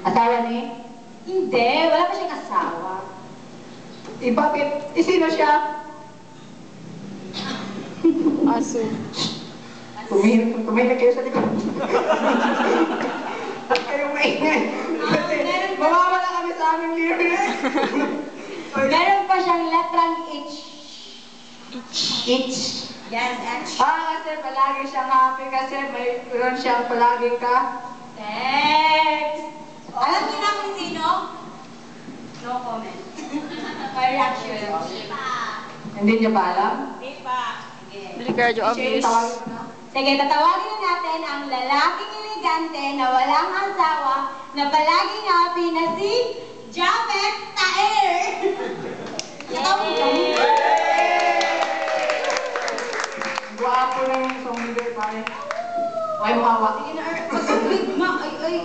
Asawa ni? Hindi, wala pa siyang asawa. Bakit? Sino siya? Aso. Tumihit kayo sa likod. Ba't kayong maingay? Kasi mawawala kami sa aming lyrics. Meron pa siyang letrang H. Itch. Yes, H. Kasi palagi siyang happy kasi mayroon siyang palagi ka. Thanks! Alam niyo na kung sino? No comment. My reaction. Hindi niya ba alam? Di pa. Sige. Ricardo Shane, obvious. tawagin mo na. Sige, tatawagin na natin ang lalaking elegante na walang asawa na palaging happy na si Japet Taer! Yay! Guwapo na yung song leader, pare. Okay, mukhawa. Sige na, ay,